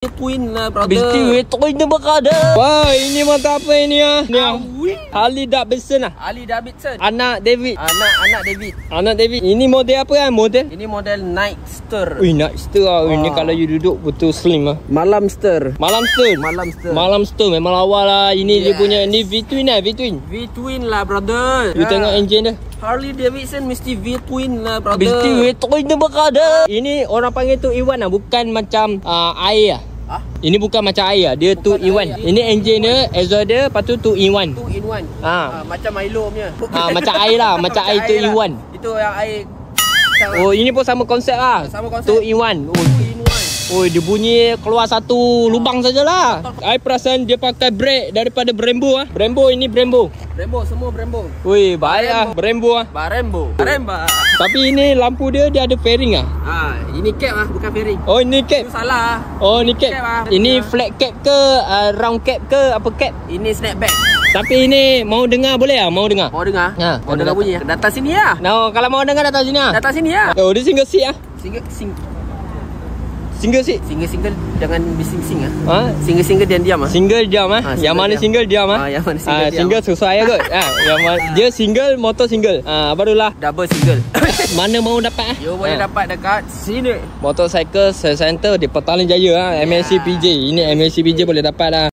Twin lah, brother. Mesti twin dia berada. Wah, ini mata apa ini ah? Ni ah. Harley Davidson ah. Harley Davidson. Anak David. Anak David. Anak David. Ini model apa kan? Model? Ini model Nightster. Ui, Nightster ah. Ini kalau you duduk betul slim ah. Malamster. Malamster. Malamster memang lawa lah. Ini dia punya ni V-twin lah, V-twin. V-twin lah, brother. You tengok engine dia. Harley Davidson mesti V-twin lah, brother. Mesti V-twin dia berada. Ini orang panggil tu E1 lah, bukan macam air lah. Ini bukan macam air, dia 2-in-1. Ini engine dia, exhaust dia, lepas tu 2-in-1. 2-in-1. Macam Milo punya. Macam air lah, macam air 2-in-1. Itu yang air. Oh, ini pun sama konsep lah. Sama konsep. 2-in-1. 2-in-1. Oh, dia bunyi keluar satu lubang sajalah. I perasan dia pakai brake daripada Brembo ah. Brembo ini Brembo. Semua Brembo. Wih, baik ah Brembo ah. Brembo. Tapi ini lampu dia ada fairing ah. Ini cap ah, bukan fairing. Oh, ini cap. Itu salah. Oh, ini cap. Ini flat cap ke round cap ke apa cap? Ini snapback. Tapi ini mau dengar boleh ah? Mau dengar? Mau dengar? Mau dengar bunyi ah. Datang sini ah. No, kalau mau dengar datang sini ah. Datang sini ah. Oh, dia single seat ah. Single seat? Single jangan bising-sing ah. Single diam ah. Single diam ah. Yang mana single diam ah? Yang mana single diam. Single sesuai kot. Yang dia single, motor single. Barulah double single. Mana mau dapat ah? You boleh dapat dekat sini. Motorcycle Center di Petaling Jaya ah. MLC PJ. Ini MLC PJ boleh dapat lah.